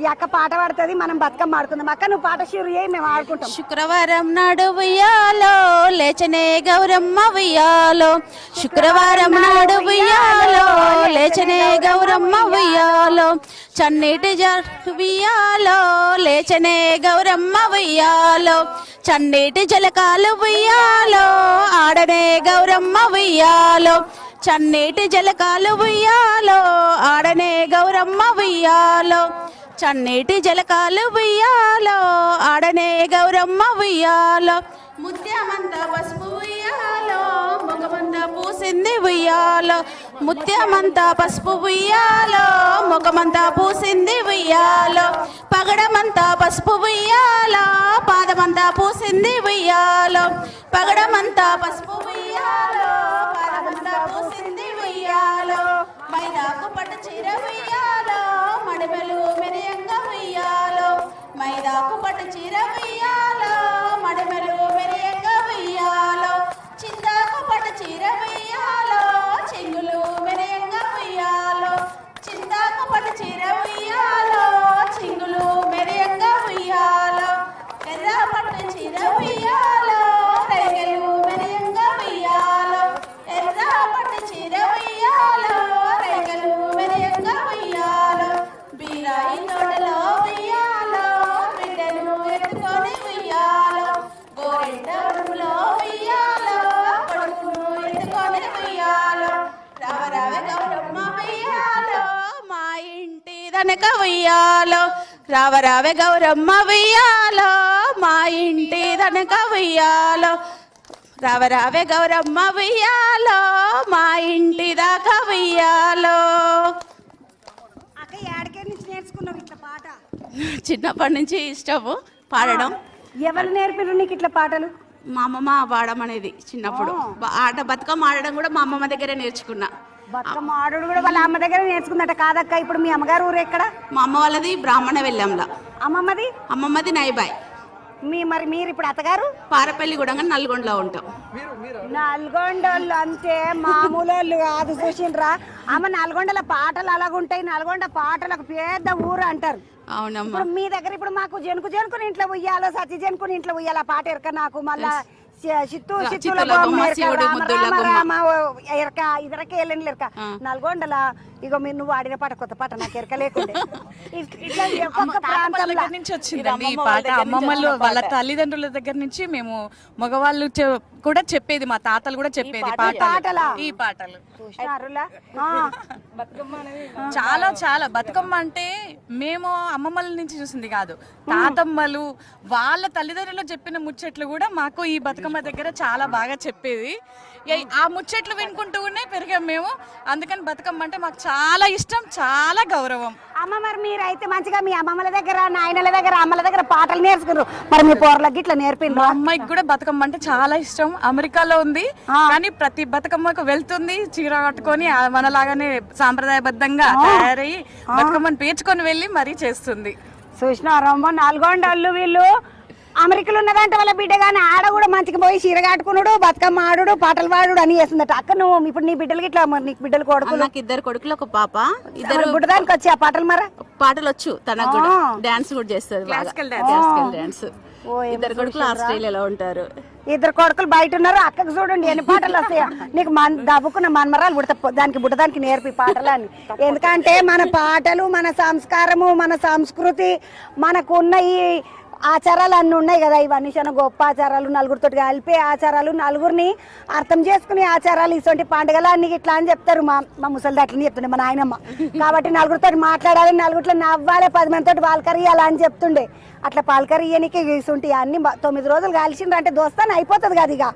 ఈ అక్క పాట పాడుతుంది, మనం బతుకమ్మ ఆడుకుందాం. అక్క నువ్వు పాట షూరు చేయి, మేము ఆడుకుంటాం. శుక్రవారం నాడు ఉయ్యాలో లేచనే గౌరమ్మ ఉయ్యాలో, శుక్రవారం నాడు ఉయ్యాలో లేచనే గౌరమ్మ ఉయ్యాలో, చన్నీటి ఉయ్యాలో లేచనే గౌరమ్మ ఉయ్యాలో, చన్నీటి జలకాలు ఉయ్యాలో ఆడనే గౌరమ్మ ఉయ్యాలో, చన్నీటి జలకాలు ఉయ్యాలో ఆడనే గౌరమ్మ ఉయ్యాలో, చన్నీటి జలకాలు ఉయ్యాలో ఆడనే గౌరమ్మ ఉయ్యాలో, ముత్యమంత పసుపు ఉయ్యాలో ముఖమంత పూసింది ఉయ్యాలో, ముత్యమంత పసుపు ఉయ్యాలో ముఖమంతా పూసింది ఉయ్యాలో, పగడమంతా పసుపు ఉయ్యాలో పాదమంతా పూసింది ఉయ్యాలో, పగడమంతా పసుపు ఉయ్యాలో పాదమంతా పూసింది ఉయ్యాలో, మైదాకు పట్టు చీర ఉయ్యాలో మడిమెలు మెరియంగా ఉయ్యాలో, మైదాకు పట్టు చీర ఉయ్యాలో మడిమెలు మెరియంగా ఉయ్యాలో, చిందాకు పట్టు చీర ఉయ్యాలో చెంగులు మెరియంగా ఉయ్యాలో, చిందాకు పట్టు చీర ఉయ్యాలో చెంగులు మెరియంగా ఉయ్యాలో, ఎర్ర పట్టు చీర ఉయ్యాలో రేగలు మెరియంగా ఉయ్యాలో, ఎర్ర పట్టు చీర ఉయ్యాలో రేగలు మెరియంగా ఉయ్యాలో, బీరాయి తోటలో ఉయ్యాలో బిడ్డను ఎత్తుకొని ఉయ్యాలో, గోరెంట ఉడుములో ఉయ్యాలో కొడుకును ఎత్తుకొని ఉయ్యాలో, రావరావ గౌరమ్మ ఉయ్యాలో మా ఇంటి దనక ఉయ్యాలో, రావరావ గౌరమ్మ ఉయ్యాలో మా ఇంటి దనక ఉయ్యాలో, రావరావే గౌరమ్మ ఉయ్యాలో మా ఇంటి దాకా ఉయ్యాలో. అక్క ఏడకే నుంచి నేర్చుకున్నావు ఇట్లా పాట? చిన్నప్పటి నుంచి ఇష్టము పాడడం. ఎవరు నేర్పిరు నీకు ఇట్లా పాటలు? మా అమ్మమ్మ పాడడం అనేది చిన్నప్పుడు బతుకమ్మ ఆడడం కూడా మా అమ్మమ్మ దగ్గరే నేర్చుకున్నా. బతుకమ్మ ఆడుడు కూడా వాళ్ళ అమ్మ దగ్గర నేర్చుకుందట కాదక్క? ఇప్పుడు మీ అమ్మగారు ఊరు ఎక్కడ? మా అమ్మ వాళ్ళది బ్రాహ్మణ వెళ్ళంలా, అమ్మమ్మది అమ్మమ్మది నైబాయ్. మరి మీరు ఇప్పుడు అత్తగారు? పారపల్లి కూడా నల్గొండలో ఉంటాం. నల్గొండోళ్ళు అంటే మామూలు కాదు, చూసిండ్రా అమ్మ. నల్గొండల పాటలు అలాగుంటాయి, నల్గొండ పాటలకు పెద్ద ఊరు అంటారు. అవునమ్మా. ఇప్పుడు మీ దగ్గర ఇప్పుడు మాకు జనుకుని ఇంట్లో ఉయ్యాలో, సచి జనుకుని ఇంట్లో ఉయ్యాల పాట ఎరక నాకు. మళ్ళా నల్గొండల ఇగో మీరు నువ్వు ఆడిన పాట కొత్త పాట నాకు ఎరక లేకుండా నుంచి వచ్చిందండి ఈ పాట. అమ్మమ్మలు వాళ్ళ తల్లిదండ్రుల దగ్గర నుంచి మేము మగవాళ్ళు కూడా చెప్పేది, మా తాతలు కూడా చెప్పేది ఈ పాటలు. చాలా చాలా బతుకమ్మ అంటే మేము అమ్మమ్మల నుంచి చూసింది కాదు, తాతమ్మలు వాళ్ళ తల్లిదండ్రులు చెప్పిన ముచ్చట్లు కూడా మాకు ఈ బతుకమ్మ దగ్గర చాలా బాగా చెప్పేది. ఆ ముచ్చట్లు వినుకుంటూనే పెరిగాం మేము. అందుకని బతుకమ్మ అంటే మాకు చాలా ఇష్టం, చాలా గౌరవం. అమ్మ మరి మీరైతే మంచిగా మీ అమ్మమ్మల దగ్గర, నాయనల దగ్గర, అమ్మల దగ్గర పాటలు నేర్చుకున్నారు. మరి మీ పోర్లకి ఇట్లా నేర్పిండ్రు? మా అమ్మాయికి కూడా బతుకమ్మ అంటే చాలా ఇష్టం. అమెరికాలో ఉంది కానీ ప్రతి బతుకమ్మకు వెళ్తుంది చీర కట్టుకొని, మనలాగానే సాంప్రదాయబద్ధంగా తయారయ్యి బతుకమ్మని పేర్చుకొని వెళ్ళి మరీ చేస్తుంది. చూసినారమ్మ నల్గొండళ్ళు వీళ్ళు. అమెరికాలో ఉన్నదంటే వాళ్ళ బిడ్డ కానీ ఆడ కూడా మంచిగా పోయి చీర కట్టుకున్నాడు, బతుకమ్మ ఆడు, పాటలు పాడు అని చేస్తుందట. అక్క నువ్వు ఇప్పుడు నీ బిడ్డలకి ఇట్లా, మరి నీకు బిడ్డలు కొడుకులు? నాకు ఇద్దరు కొడుకులు, ఒక పాప. ఇద్దరు బుడ్డదానికి వచ్చి ఆ పాటలు మరి పాటలు వచ్చు తనకు కూడా. డాన్స్ కూడా చేస్తుంది, క్లాసికల్ డాన్స్. ఇద్దరు కొడుకులు ఆస్ట్రేలియాలో ఉంటారు. ఇద్దరు కొడుకులు బయట ఉన్నారు. అక్కకు చూడండి ఎన్ని పాటలు వస్తాయో. నీకు దవ్వుకున్న మన్మరాలు దానికి బుట్టదానికి నేర్పి పాటలు అని. ఎందుకంటే మన పాటలు, మన సంస్కారము, మన సంస్కృతి, మనకున్న ఈ ఆచారాలు అన్నీ ఉన్నాయి కదా. ఇవన్నీ చాలా గొప్ప ఆచారాలు, నలుగురితో కలిపే ఆచారాలు, నలుగురిని అర్థం చేసుకునే ఆచారాలు. ఇటువంటి పండుగలు అన్ని ఇట్లా అని చెప్తారు మా ముసలిది. అట్లని చెప్తుండే మా నాయనమ్మ. కాబట్టి నలుగురితో మాట్లాడాలి, నలుగురిలో నవ్వాలి, 10 మందితో పాలకరియాలి అని చెప్తుండే. అట్లా పాలకరియనికి ఇసుంటి అన్ని 9 రోజులు కాల్చిండ్రు అంటే దోస్తాను అయిపోతుంది కదా ఇక.